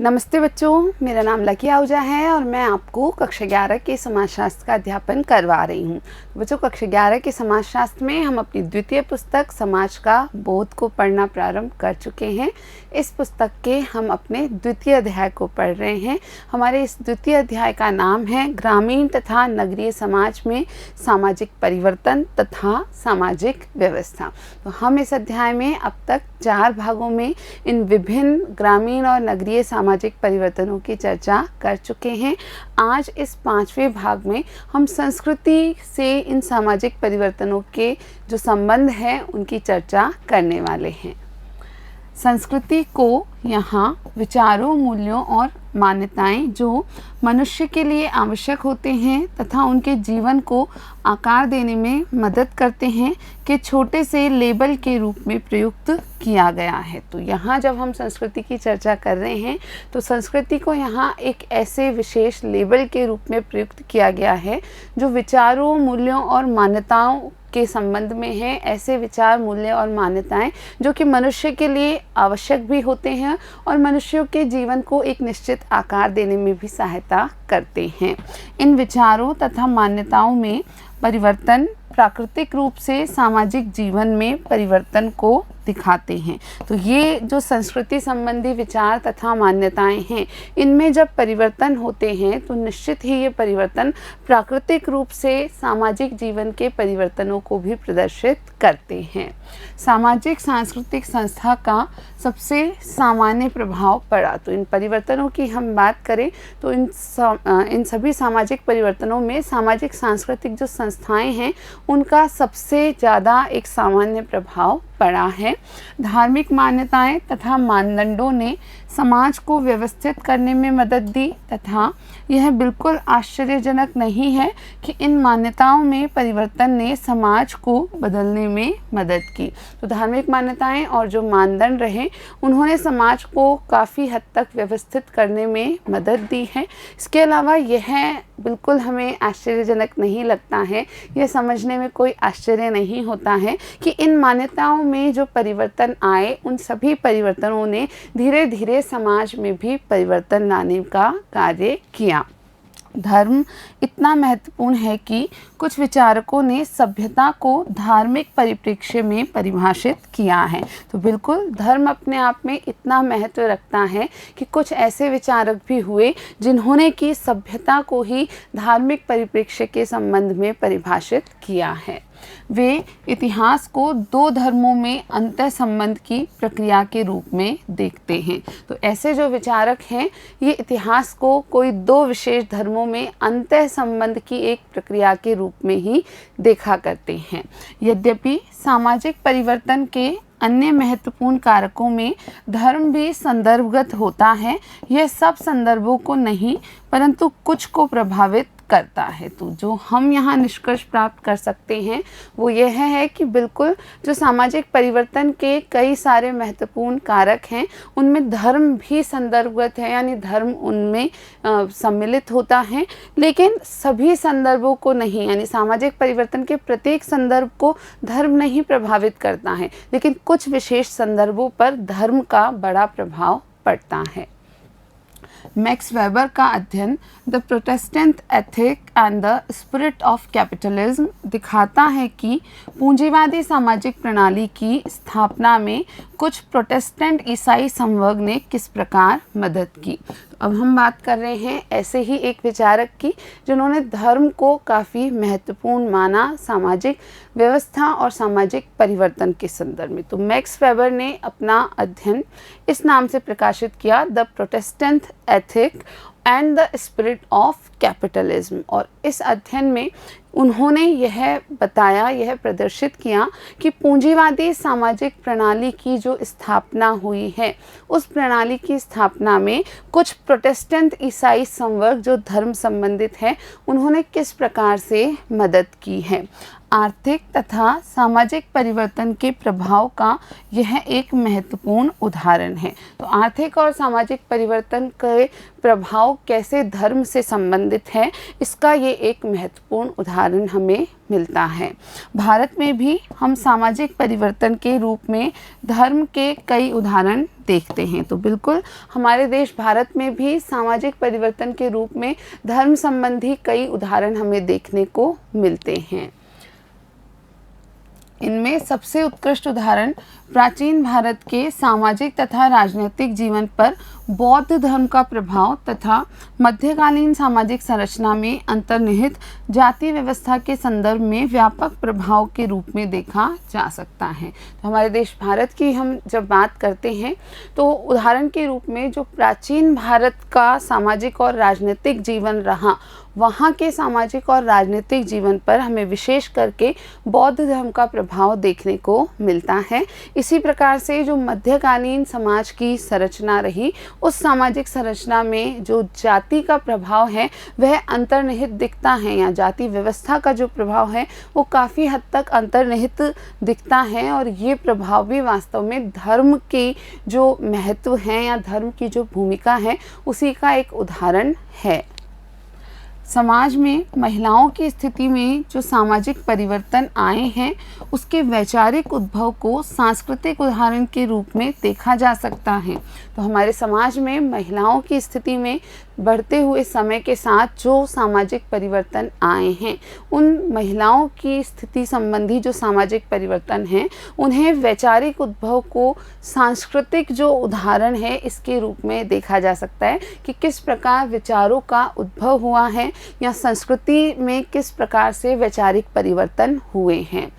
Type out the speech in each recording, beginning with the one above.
नमस्ते बच्चों, मेरा नाम लकी आहूजा है और मैं आपको कक्षा 11 के समाजशास्त्र का अध्यापन करवा रही हूँ। बच्चों, कक्षा 11 के समाजशास्त्र में हम अपनी द्वितीय पुस्तक समाज का बोध को पढ़ना प्रारंभ कर चुके हैं। इस पुस्तक के हम अपने द्वितीय अध्याय को पढ़ रहे हैं। हमारे इस द्वितीय अध्याय का नाम है ग्रामीण तथा नगरीय समाज में सामाजिक परिवर्तन तथा सामाजिक व्यवस्था। तो हम इस अध्याय में अब तक 4 भागों में इन विभिन्न ग्रामीण और नगरीय सामाजिक परिवर्तनों की चर्चा कर चुके हैं। आज इस 5वें भाग में हम संस्कृति से इन सामाजिक परिवर्तनों के जो संबंध हैं उनकी चर्चा करने वाले हैं। संस्कृति को यहाँ विचारों, मूल्यों और मान्यताएं जो मनुष्य के लिए आवश्यक होते हैं तथा उनके जीवन को आकार देने में मदद करते हैं के छोटे से लेबल के रूप में प्रयुक्त किया गया है। तो यहाँ जब हम संस्कृति की चर्चा कर रहे हैं तो संस्कृति को यहाँ एक ऐसे विशेष लेबल के रूप में प्रयुक्त किया गया है जो विचारों, मूल्यों और मान्यताओं के संबंध में है। ऐसे विचार, मूल्य और मान्यताएं जो कि मनुष्य के लिए आवश्यक भी होते हैं और मनुष्यों के जीवन को एक निश्चित आकार देने में भी सहायता करते हैं। इन विचारों तथा मान्यताओं में परिवर्तन प्राकृतिक रूप से सामाजिक जीवन में परिवर्तन को दिखाते हैं। तो ये जो संस्कृति संबंधी विचार तथा मान्यताएं हैं, इनमें जब परिवर्तन होते हैं तो निश्चित ही ये परिवर्तन प्राकृतिक रूप से सामाजिक जीवन के परिवर्तनों को भी प्रदर्शित करते हैं। सामाजिक सांस्कृतिक संस्था का सबसे सामान्य प्रभाव पड़ा। तो इन परिवर्तनों की हम बात करें तो इन सभी सामाजिक परिवर्तनों में सामाजिक सांस्कृतिक जो संस्थाएं हैं उनका सबसे ज़्यादा एक सामान्य प्रभाव पड़ा है। धार्मिक मान्यताएं तथा मानदंडों ने समाज को व्यवस्थित करने में मदद दी तथा यह बिल्कुल आश्चर्यजनक नहीं है कि इन मान्यताओं में परिवर्तन ने समाज को बदलने में मदद की। तो धार्मिक मान्यताएं और जो मानदंड रहे उन्होंने समाज को काफ़ी हद तक व्यवस्थित करने में मदद दी है। इसके अलावा यह बिल्कुल हमें आश्चर्यजनक नहीं लगता है, यह समझने में कोई आश्चर्य नहीं होता है कि इन मान्यताओं में जो परिवर्तन आए उन सभी परिवर्तनों ने धीरे धीरे समाज में भी परिवर्तन लाने का कार्य किया। धर्म इतना महत्वपूर्ण है कि कुछ विचारकों ने सभ्यता को धार्मिक परिप्रेक्ष्य में परिभाषित किया है। तो बिल्कुल धर्म अपने आप में इतना महत्व रखता है कि कुछ ऐसे विचारक भी हुए जिन्होंने कि सभ्यता को ही धार्मिक परिप्रेक्ष्य के संबंध में परिभाषित किया है। वे इतिहास को 2 धर्मों में अंतः संबंध की प्रक्रिया के रूप में देखते हैं। तो ऐसे जो विचारक हैं ये इतिहास को कोई 2 विशेष धर्मों में अंतः संबंध की एक प्रक्रिया के रूप में ही देखा करते हैं। यद्यपि सामाजिक परिवर्तन के अन्य महत्वपूर्ण कारकों में धर्म भी संदर्भगत होता है, यह सब संदर्भों को नहीं परंतु कुछ को प्रभावित करता है। तो जो हम यहाँ निष्कर्ष प्राप्त कर सकते हैं वो यह है कि बिल्कुल जो सामाजिक परिवर्तन के कई सारे महत्वपूर्ण कारक हैं उनमें धर्म भी संदर्भगत है, यानी धर्म उनमें सम्मिलित होता है, लेकिन सभी संदर्भों को नहीं, यानी सामाजिक परिवर्तन के प्रत्येक संदर्भ को धर्म नहीं प्रभावित करता है, लेकिन कुछ विशेष संदर्भों पर धर्म का बड़ा प्रभाव पड़ता है। मैक्स वेबर का अध्ययन the Protestant ethic and the spirit of capitalism दिखाता है कि पूंजीवादी सामाजिक प्रणाली की स्थापना में कुछ प्रोटेस्टेंट ईसाई संवर्ग ने किस प्रकार मदद की। तो अब हम बात कर रहे हैं ऐसे ही एक विचारक की जिन्होंने धर्म को काफ़ी महत्वपूर्ण माना सामाजिक व्यवस्था और सामाजिक परिवर्तन के संदर्भ में। तो मैक्स वेबर ने अपना अध्ययन इस नाम से प्रकाशित किया, the Protestant ethic and the spirit of capitalism. और इस अध्ययन में उन्होंने यह बताया, यह प्रदर्शित किया कि पूंजीवादी सामाजिक प्रणाली की जो स्थापना हुई है उस प्रणाली की स्थापना में कुछ प्रोटेस्टेंट ईसाई संवर्ग जो धर्म संबंधित है उन्होंने किस प्रकार से मदद की है। आर्थिक तथा सामाजिक परिवर्तन के प्रभाव का यह एक महत्वपूर्ण उदाहरण है। तो आर्थिक और सामाजिक परिवर्तन के प्रभाव कैसे धर्म से संबंधित है, इसका ये एक महत्वपूर्ण उदाहरण हमें मिलता है। भारत में भी हम सामाजिक परिवर्तन के रूप में धर्म के कई उदाहरण देखते हैं। तो बिल्कुल हमारे देश भारत में भी सामाजिक परिवर्तन के रूप में धर्म संबंधी कई उदाहरण हमें देखने को मिलते हैं। इनमें सबसे उत्कृष्ट उदाहरण प्राचीन भारत के सामाजिक तथा राजनीतिक जीवन पर बौद्ध धर्म का प्रभाव तथा मध्यकालीन सामाजिक संरचना में अंतर्निहित जाति व्यवस्था के संदर्भ में व्यापक प्रभाव के रूप में देखा जा सकता है। तो हमारे देश भारत की हम जब बात करते हैं तो उदाहरण के रूप में जो प्राचीन भारत का सामाजिक और राजनीतिक जीवन रहा, वहाँ के सामाजिक और राजनीतिक जीवन पर हमें विशेष करके बौद्ध धर्म का प्रभाव देखने को मिलता है। इसी प्रकार से जो मध्यकालीन समाज की संरचना रही, उस सामाजिक संरचना में जो जाति का प्रभाव है वह अंतर्निहित दिखता है, या जाति व्यवस्था का जो प्रभाव है वो काफ़ी हद तक अंतर्निहित दिखता है। और ये प्रभाव भी वास्तव में धर्म की जो महत्व है या धर्म की जो भूमिका है उसी का एक उदाहरण है। समाज में महिलाओं की स्थिति में जो सामाजिक परिवर्तन आए हैं उसके वैचारिक उद्भव को सांस्कृतिक उदाहरण के रूप में देखा जा सकता है। तो हमारे समाज में महिलाओं की स्थिति में बढ़ते हुए समय के साथ जो सामाजिक परिवर्तन आए हैं, उन महिलाओं की स्थिति संबंधी जो सामाजिक परिवर्तन हैं उन्हें वैचारिक उद्भव को सांस्कृतिक जो उदाहरण है इसके रूप में देखा जा सकता है कि किस प्रकार विचारों का उद्भव हुआ है या संस्कृति में किस प्रकार से वैचारिक परिवर्तन हुए हैं।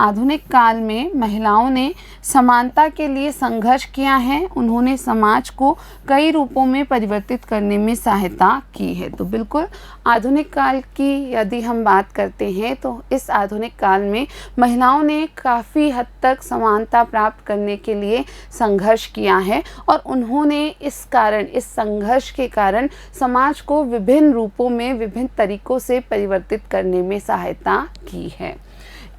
आधुनिक काल में महिलाओं ने समानता के लिए संघर्ष किया है, उन्होंने समाज को कई रूपों में परिवर्तित करने में सहायता की है। तो बिल्कुल आधुनिक काल की यदि हम बात करते हैं तो इस आधुनिक काल में महिलाओं ने काफ़ी हद तक समानता प्राप्त करने के लिए संघर्ष किया है और उन्होंने इस संघर्ष के कारण समाज को विभिन्न रूपों में विभिन्न तरीकों से परिवर्तित करने में सहायता की है।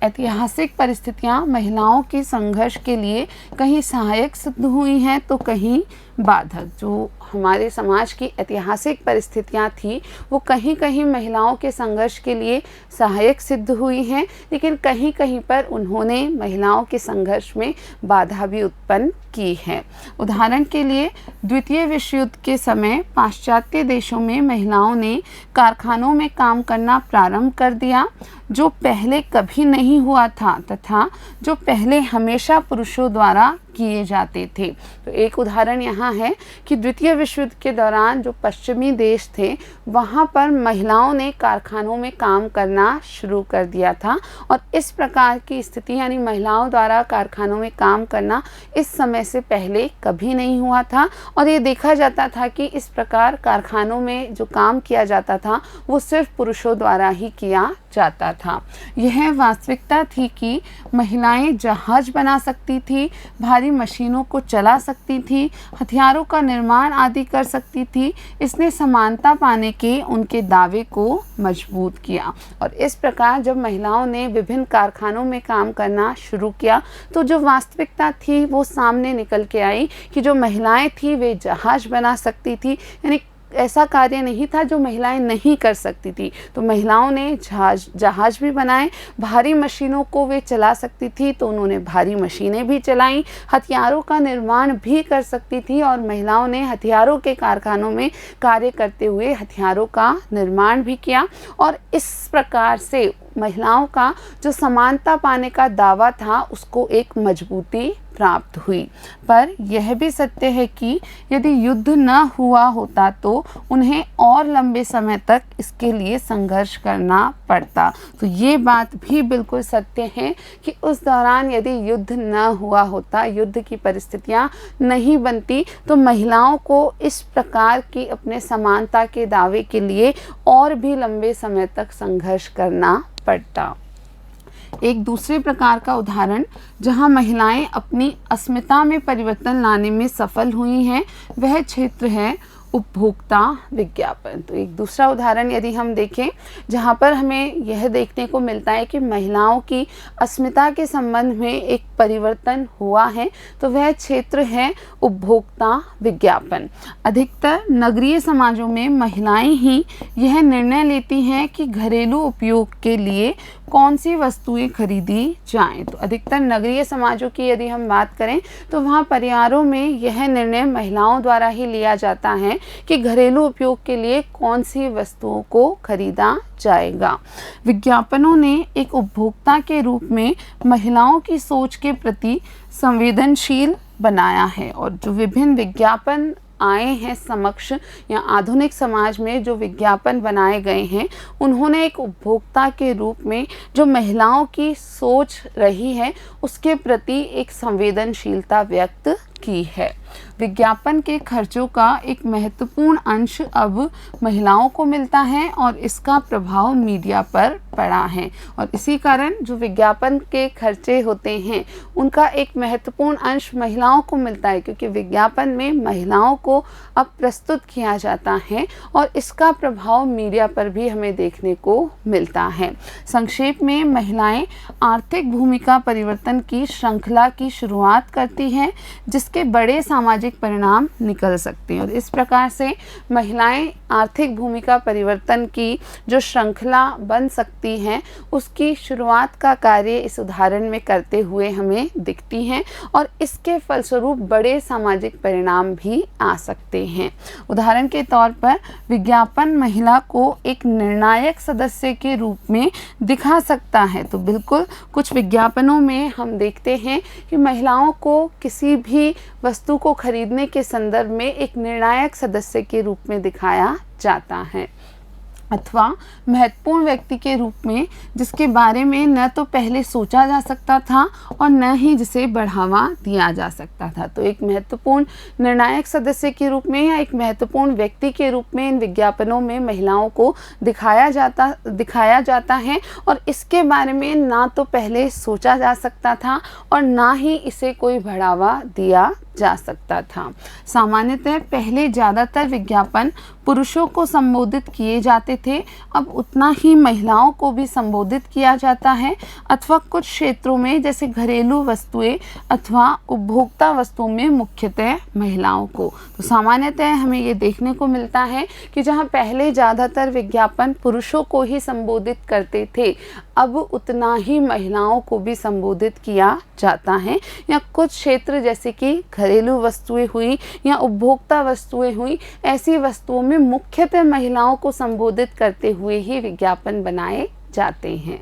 ऐतिहासिक परिस्थितियां महिलाओं के संघर्ष के लिए कहीं सहायक सिद्ध हुई हैं तो कहीं बाधक। जो हमारे समाज की ऐतिहासिक परिस्थितियां थी वो कहीं कहीं महिलाओं के संघर्ष के लिए सहायक सिद्ध हुई हैं, लेकिन कहीं कहीं पर उन्होंने महिलाओं के संघर्ष में बाधा भी उत्पन्न की है। उदाहरण के लिए द्वितीय विश्व युद्ध के समय पाश्चात्य देशों में महिलाओं ने कारखानों में काम करना प्रारंभ कर दिया, जो पहले कभी नहीं हुआ था तथा जो पहले हमेशा पुरुषों द्वारा किए जाते थे। तो एक उदाहरण यहाँ है कि द्वितीय विश्व युद्ध के दौरान जो पश्चिमी देश थे वहाँ पर महिलाओं ने कारखानों में काम करना शुरू कर दिया था और इस प्रकार की स्थिति यानी महिलाओं द्वारा कारखानों में काम करना इस समय से पहले कभी नहीं हुआ था और ये देखा जाता था कि इस प्रकार कारखानों में जो काम किया जाता था वो सिर्फ पुरुषों द्वारा ही किया जाता था। यह वास्तविकता थी कि महिलाएं जहाज बना सकती थी, भारी मशीनों को चला सकती थी, हथियारों का निर्माण आदि कर सकती थी। इसने समानता पाने के उनके दावे को मजबूत किया और इस प्रकार जब महिलाओं ने विभिन्न कारखानों में काम करना शुरू किया तो जो वास्तविकता थी वो सामने निकल के आई कि जो महिलाएं थी वे जहाज बना सकती थी, यानी ऐसा कार्य नहीं था जो महिलाएं नहीं कर सकती थी। तो महिलाओं ने जहाज भी बनाए, भारी मशीनों को वे चला सकती थी तो उन्होंने भारी मशीनें भी चलाईं, हथियारों का निर्माण भी कर सकती थी और महिलाओं ने हथियारों के कारखानों में कार्य करते हुए हथियारों का निर्माण भी किया और इस प्रकार से महिलाओं का जो समानता पाने का दावा था उसको एक मजबूती प्राप्त हुई। पर यह भी सत्य है कि यदि युद्ध न हुआ होता तो उन्हें और लंबे समय तक इसके लिए संघर्ष करना पड़ता। तो ये बात भी बिल्कुल सत्य है कि उस दौरान यदि युद्ध न हुआ होता, युद्ध की परिस्थितियां नहीं बनती तो महिलाओं को इस प्रकार की अपने समानता के दावे के लिए और भी लंबे समय तक संघर्ष करना पड़ता। एक दूसरे प्रकार का उदाहरण जहां महिलाएं अपनी अस्मिता में परिवर्तन लाने में सफल हुई हैं वह क्षेत्र है उपभोक्ता विज्ञापन। तो एक दूसरा उदाहरण यदि हम देखें जहाँ पर हमें यह देखने को मिलता है कि महिलाओं की अस्मिता के संबंध में एक परिवर्तन हुआ है, तो वह क्षेत्र है उपभोक्ता विज्ञापन। अधिकतर नगरीय समाजों में महिलाएं ही यह निर्णय लेती हैं कि घरेलू उपयोग के लिए कौन सी वस्तुएं खरीदी जाएं। तो अधिकतर नगरीय समाजों की यदि हम बात करें तो वहाँ परिवारों में यह निर्णय महिलाओं द्वारा ही लिया जाता है कि घरेलू उपयोग के लिए कौन सी वस्तुओं को खरीदा जाएगा। विज्ञापनों ने एक उपभोक्ता के रूप में महिलाओं की सोच के प्रति संवेदनशील बनाया है, और जो विभिन्न विज्ञापन आए हैं समक्ष या आधुनिक समाज में जो विज्ञापन बनाए गए हैं, उन्होंने एक उपभोक्ता के रूप में जो महिलाओं की सोच रही है उसके प्रति एक संवेदनशीलता व्यक्त की है। विज्ञापन के खर्चों का एक महत्वपूर्ण अंश अब महिलाओं को मिलता है और इसका प्रभाव मीडिया पर पड़ा है, और इसी कारण जो विज्ञापन के खर्चे होते हैं उनका एक महत्वपूर्ण अंश महिलाओं को मिलता है, क्योंकि विज्ञापन में महिलाओं को अब प्रस्तुत किया जाता है और इसका प्रभाव मीडिया पर भी हमें देखने को मिलता है। संक्षेप में, महिलाएं आर्थिक भूमिका परिवर्तन की श्रृंखला की शुरुआत करती हैं जिसके बड़े सामाजिक परिणाम निकल सकते हैं, और इस प्रकार से महिलाएं आर्थिक भूमिका परिवर्तन की जो श्रृंखला बन सकती हैं उसकी शुरुआत का कार्य इस उदाहरण में करते हुए हमें दिखती हैं, और इसके फलस्वरूप बड़े सामाजिक परिणाम भी आ सकते हैं। उदाहरण के तौर पर विज्ञापन महिला को एक निर्णायक सदस्य के रूप में दिखा सकता है। तो बिल्कुल कुछ विज्ञापनों में हम देखते हैं कि महिलाओं को किसी भी वस्तु को खरीदने के संदर्भ में एक निर्णायक सदस्य के रूप में दिखाया जाता है, अथवा महत्वपूर्ण व्यक्ति के रूप में जिसके बारे में न तो पहले सोचा जा सकता था और न ही जिसे बढ़ावा दिया जा सकता था। तो एक महत्वपूर्ण निर्णायक सदस्य के रूप में या एक महत्वपूर्ण व्यक्ति के रूप में इन विज्ञापनों में महिलाओं को दिखाया जाता है, और इसके बारे में ना तो पहले सोचा जा सकता था और ना ही इसे कोई बढ़ावा दिया जा सकता था। सामान्यतः पहले ज़्यादातर विज्ञापन पुरुषों को संबोधित किए जाते थे, अब उतना ही महिलाओं को भी संबोधित किया जाता है, अथवा कुछ क्षेत्रों में जैसे घरेलू वस्तुएं अथवा उपभोक्ता वस्तुओं में मुख्यतः महिलाओं को। तो सामान्यतः हमें ये देखने को मिलता है कि जहाँ पहले ज़्यादातर विज्ञापन पुरुषों को ही संबोधित करते थे, अब उतना ही महिलाओं को भी संबोधित किया जाता है, या कुछ क्षेत्र जैसे कि घरेलू वस्तुएं हुई या उपभोक्ता वस्तुएं हुई, ऐसी वस्तुओं में मुख्यतः महिलाओं को संबोधित करते हुए ही विज्ञापन बनाए जाते हैं।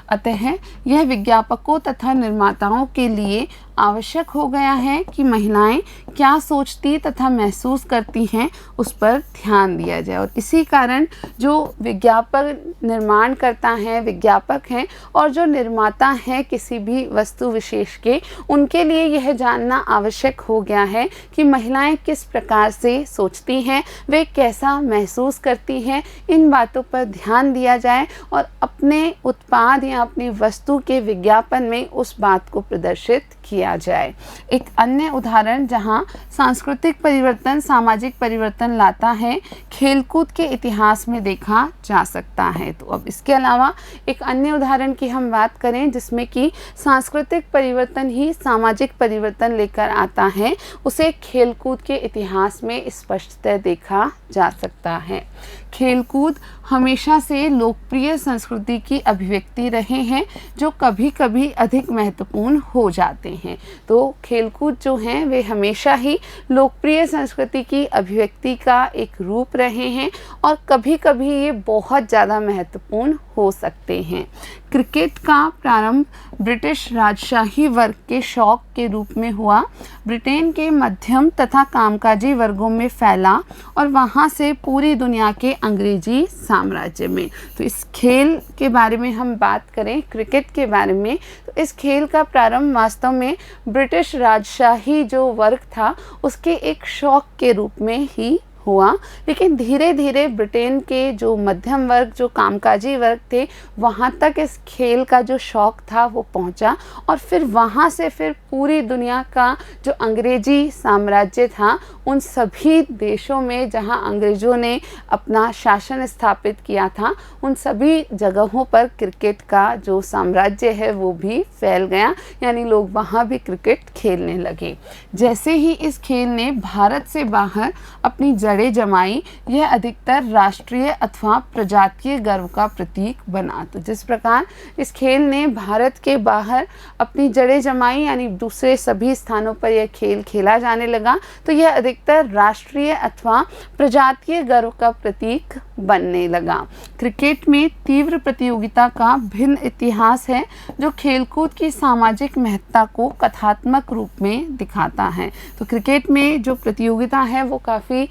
अतः यह विज्ञापकों तथा निर्माताओं के लिए आवश्यक हो गया है कि महिलाएं क्या सोचती तथा महसूस करती हैं उस पर ध्यान दिया जाए, और इसी कारण जो विज्ञापन निर्माण करता है, विज्ञापक हैं और जो निर्माता हैं किसी भी वस्तु विशेष के, उनके लिए यह जानना आवश्यक हो गया है कि महिलाएं किस प्रकार से सोचती हैं, वे कैसा महसूस करती हैं। इन बातों पर ध्यान दिया जाए और अपने उत्पाद या अपनी वस्तु के विज्ञापन में उस बात को प्रदर्शित किया जाए। एक अन्य उदाहरण जहां सांस्कृतिक परिवर्तन सामाजिक परिवर्तन लाता है, खेलकूद के इतिहास में देखा जा सकता है। तो अब इसके अलावा एक अन्य उदाहरण की हम बात करें जिसमें कि सांस्कृतिक परिवर्तन ही सामाजिक परिवर्तन लेकर आता है, उसे खेलकूद के इतिहास में स्पष्टतः देखा जा सकता है। खेलकूद हमेशा से लोकप्रिय संस्कृति की अभिव्यक्ति रहे हैं जो कभी कभी अधिक महत्वपूर्ण हो जाते हैं। तो खेलकूद जो हैं वे हमेशा ही लोकप्रिय संस्कृति की अभिव्यक्ति का एक रूप रहे हैं और कभी कभी ये बहुत ज़्यादा महत्वपूर्ण हो सकते हैं। क्रिकेट का प्रारंभ ब्रिटिश राजशाही वर्ग के शौक के रूप में हुआ, ब्रिटेन के मध्यम तथा कामकाजी वर्गों में फैला और वहाँ से पूरी दुनिया के अंग्रेजी साम्राज्य में। तो इस खेल के बारे में हम बात करें, क्रिकेट के बारे में, तो इस खेल का प्रारंभ वास्तव में ब्रिटिश राजशाही जो वर्ग था उसके एक शौक के रूप में ही हुआ, लेकिन धीरे धीरे ब्रिटेन के जो मध्यम वर्ग, जो कामकाजी वर्ग थे, वहाँ तक इस खेल का जो शौक़ था वो पहुँचा और फिर वहाँ से फिर पूरी दुनिया का जो अंग्रेजी साम्राज्य था, उन सभी देशों में जहाँ अंग्रेज़ों ने अपना शासन स्थापित किया था, उन सभी जगहों पर क्रिकेट का जो साम्राज्य है वो भी फैल गया, यानी लोग वहाँ भी क्रिकेट खेलने लगे। जैसे ही इस खेल ने भारत से बाहर अपनी जड़ें जमाई, यह अधिकतर राष्ट्रीय अथवा प्रजातीय गर्व का प्रतीक बना। तो जिस प्रकार इस खेल ने भारत के बाहर अपनी जड़ें जमाई, यानी दूसरे सभी स्थानों पर यह खेल खेला जाने लगा, तो यह अधिकतर राष्ट्रीय अथवा प्रजातीय गर्व का प्रतीक बनने लगा। क्रिकेट में तीव्र प्रतियोगिता का भिन्न इतिहास है, जो खेलकूद की सामाजिक महत्ता को कथात्मक रूप में दिखाता है। तो क्रिकेट में जो प्रतियोगिता है वो काफ़ी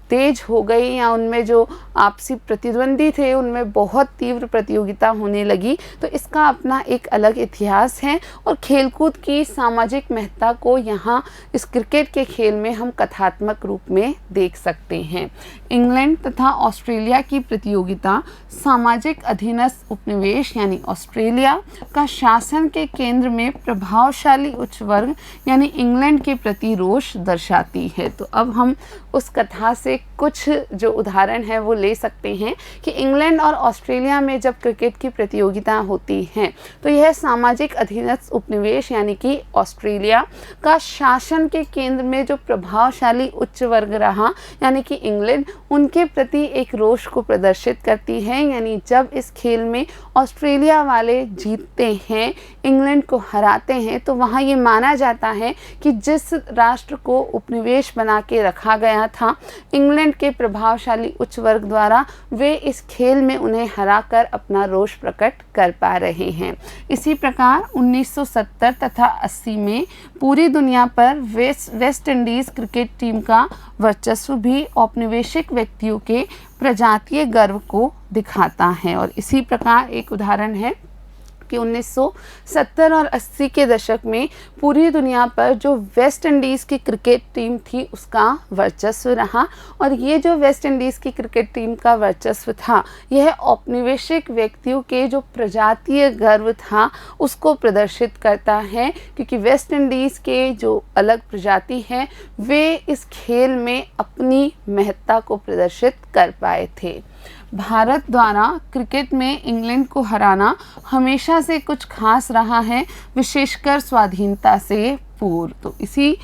तेज हो गई, या उनमें जो आपसी प्रतिद्वंदी थे उनमें बहुत तीव्र प्रतियोगिता होने लगी। तो इसका अपना एक अलग इतिहास है और खेलकूद की सामाजिक महत्ता को यहाँ इस क्रिकेट के खेल में हम कथात्मक रूप में देख सकते हैं। इंग्लैंड तथा ऑस्ट्रेलिया की प्रतियोगिता सामाजिक अधीनस्थ उपनिवेश यानी ऑस्ट्रेलिया का शासन के केंद्र में प्रभावशाली उच्च वर्ग यानी इंग्लैंड के प्रति रोष दर्शाती है। तो अब हम उस कथा से कुछ जो उदाहरण है वो ले सकते हैं कि इंग्लैंड और ऑस्ट्रेलिया में जब क्रिकेट की प्रतियोगिता होती हैं तो यह सामाजिक अधीनस्थ उपनिवेश यानी कि ऑस्ट्रेलिया का शासन के केंद्र में जो प्रभावशाली उच्च वर्ग रहा यानी कि इंग्लैंड, उनके प्रति एक रोष को प्रदर्शित करती है। यानी जब इस खेल में ऑस्ट्रेलिया वाले जीतते हैं, इंग्लैंड को हराते हैं, तो वहाँ ये माना जाता है कि जिस राष्ट्र को उपनिवेश बना के रखा गया था इंग्लैंड के प्रभावशाली उच्च वर्ग द्वारा, वे इस खेल में उन्हें हराकर अपना रोष प्रकट कर पा रहे हैं। इसी प्रकार 1970 तथा 80 में पूरी दुनिया पर वेस्ट इंडीज़ क्रिकेट टीम का वर्चस्व भी औपनिवेशिक व्यक्तियों के प्रजातीय गर्व को दिखाता है। और इसी प्रकार एक उदाहरण है कि 1970 और 80 के दशक में पूरी दुनिया पर जो वेस्ट इंडीज़ की क्रिकेट टीम थी उसका वर्चस्व रहा, और ये जो वेस्ट इंडीज़ की क्रिकेट टीम का वर्चस्व था यह औपनिवेशिक व्यक्तियों के जो प्रजातीय गर्व था उसको प्रदर्शित करता है, क्योंकि वेस्ट इंडीज़ के जो अलग प्रजाति हैं वे इस खेल में अपनी महत्ता को प्रदर्शित कर पाए थे। भारत द्वारा क्रिकेट में इंग्लैंड को हराना हमेशा से कुछ खास रहा है, विशेषकर स्वाधीनता से पूर्व। तो इसी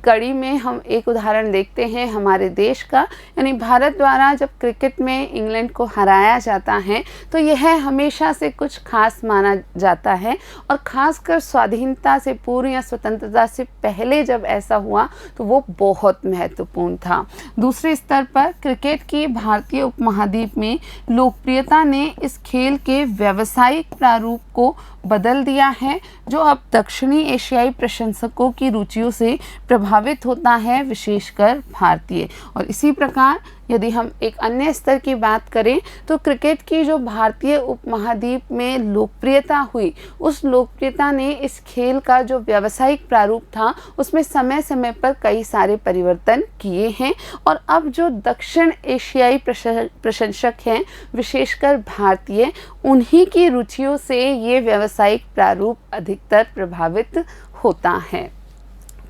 कड़ी में हम एक उदाहरण देखते हैं हमारे देश का, यानी भारत द्वारा जब क्रिकेट में इंग्लैंड को हराया जाता है तो यह हमेशा से कुछ खास माना जाता है, और ख़ासकर स्वाधीनता से पूर्व या स्वतंत्रता से पहले जब ऐसा हुआ तो वो बहुत महत्वपूर्ण था। दूसरे स्तर पर क्रिकेट की भारतीय उपमहाद्वीप में लोकप्रियता ने इस खेल के व्यावसायिक प्रारूप को बदल दिया है, जो अब दक्षिणी एशियाई प्रशंसकों की रुचियों से प्रभावित होता है, विशेषकर भारतीय। और इसी प्रकार यदि हम एक अन्य स्तर की बात करें तो क्रिकेट की जो भारतीय उपमहाद्वीप में लोकप्रियता हुई, उस लोकप्रियता ने इस खेल का जो व्यावसायिक प्रारूप था उसमें समय समय पर कई सारे परिवर्तन किए हैं, और अब जो दक्षिण एशियाई प्रशंसक हैं, विशेषकर भारतीय, उन्हीं की रुचियों से ये व्यावसायिक प्रारूप अधिकतर प्रभावित होता है।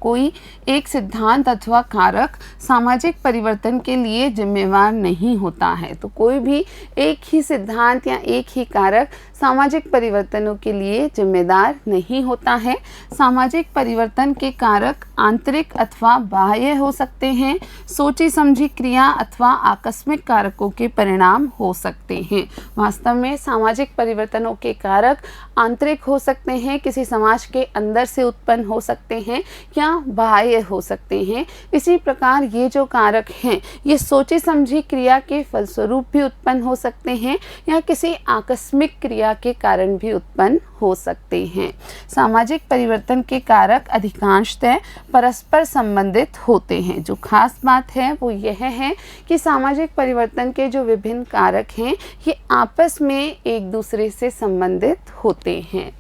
कोई एक सिद्धांत अथवा कारक सामाजिक परिवर्तन के लिए जिम्मेवार नहीं होता है। तो कोई भी एक ही सिद्धांत या एक ही कारक सामाजिक परिवर्तनों के लिए जिम्मेदार नहीं होता है। सामाजिक परिवर्तन के कारक आंतरिक अथवा बाह्य हो सकते हैं, सोची समझी क्रिया अथवा आकस्मिक कारकों के परिणाम हो सकते हैं। वास्तव में सामाजिक परिवर्तनों के कारक आंतरिक हो सकते हैं, किसी समाज के अंदर से उत्पन्न हो सकते हैं, या बाह्य हो सकते हैं। इसी प्रकार ये जो कारक हैं ये सोची समझी क्रिया के फलस्वरूप भी उत्पन्न हो सकते हैं, या किसी आकस्मिक क्रिया के कारण भी उत्पन्न हो सकते हैं। सामाजिक परिवर्तन के कारक अधिकांशतः परस्पर संबंधित होते हैं। जो खास बात है वो यह है कि सामाजिक परिवर्तन के जो विभिन्न कारक हैं ये आपस में एक दूसरे से संबंधित होते हैं।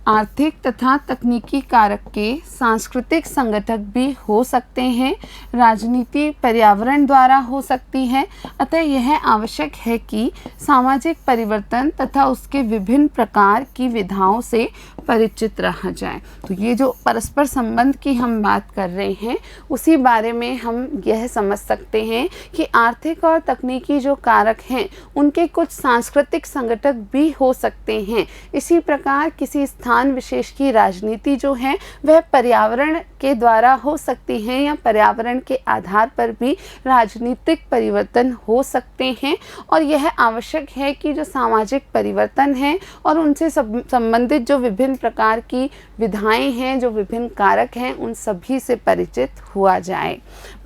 आर्थिक तथा तकनीकी कारक के सांस्कृतिक संगठक भी हो सकते हैं, राजनीति पर्यावरण द्वारा हो सकती है। अतः यह आवश्यक है कि सामाजिक परिवर्तन तथा उसके विभिन्न प्रकार की विधाओं से परिचित रहा जाए। तो ये जो परस्पर संबंध की हम बात कर रहे हैं, उसी बारे में हम यह समझ सकते हैं कि आर्थिक और तकनीकी जो कारक हैं उनके कुछ सांस्कृतिक संगठक भी हो सकते हैं। इसी प्रकार किसी स्थान विशेष की राजनीति जो है वह पर्यावरण के द्वारा हो सकती है, या पर्यावरण के आधार पर भी राजनीतिक परिवर्तन हो सकते हैं। और यह आवश्यक है कि जो सामाजिक परिवर्तन है और उनसे संबंधित जो विभिन्न प्रकार की विधाएं हैं, जो विभिन्न कारक हैं, उन सभी से परिचित हुआ जाए।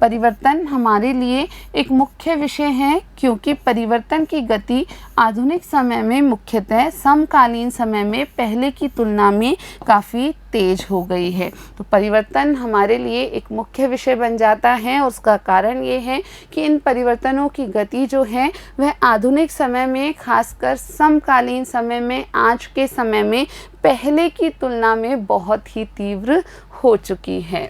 परिवर्तन हमारे लिए एक मुख्य विषय है, क्योंकि परिवर्तन की गति आधुनिक समय में मुख्यतः समकालीन समय में पहले की तुलना में काफ़ी तेज हो गई है। तो परिवर्तन हमारे लिए एक मुख्य विषय बन जाता है, और उसका कारण ये है कि इन परिवर्तनों की गति जो है वह आधुनिक समय में, खासकर समकालीन समय में, आज के समय में पहले की तुलना में बहुत ही तीव्र हो चुकी है।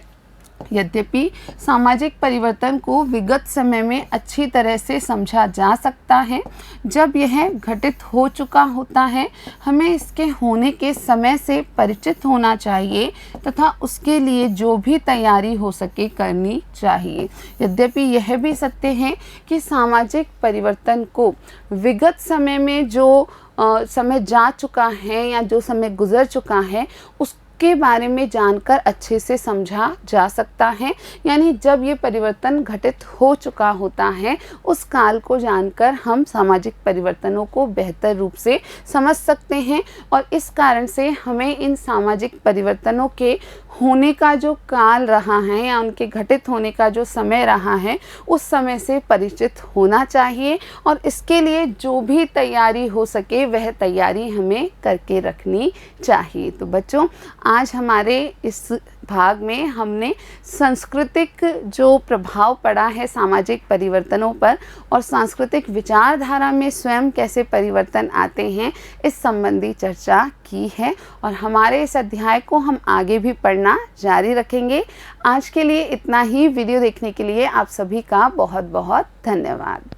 यद्यपि सामाजिक परिवर्तन को विगत समय में अच्छी तरह से समझा जा सकता है, जब यह घटित हो चुका होता है हमें इसके होने के समय से परिचित होना चाहिए तथा उसके लिए जो भी तैयारी हो सके करनी चाहिए। यद्यपि यह भी सत्य है कि सामाजिक परिवर्तन को विगत समय में जो समय जा चुका है या जो समय गुजर चुका है उसके बारे में जानकर अच्छे से समझा जा सकता है। यानी जब ये परिवर्तन घटित हो चुका होता है उस काल को जानकर हम सामाजिक परिवर्तनों को बेहतर रूप से समझ सकते हैं, और इस कारण से हमें इन सामाजिक परिवर्तनों के होने का जो काल रहा है या उनके घटित होने का जो समय रहा है उस समय से परिचित होना चाहिए, और इसके लिए जो भी तैयारी हो सके वह तैयारी हमें करके रखनी चाहिए। तो बच्चों, आज हमारे इस भाग में हमने सांस्कृतिक जो प्रभाव पड़ा है सामाजिक परिवर्तनों पर और सांस्कृतिक विचारधारा में स्वयं कैसे परिवर्तन आते हैं इस संबंधी चर्चा की है, और हमारे इस अध्याय को हम आगे भी पढ़ना जारी रखेंगे। आज के लिए इतना ही। वीडियो देखने के लिए आप सभी का बहुत बहुत धन्यवाद।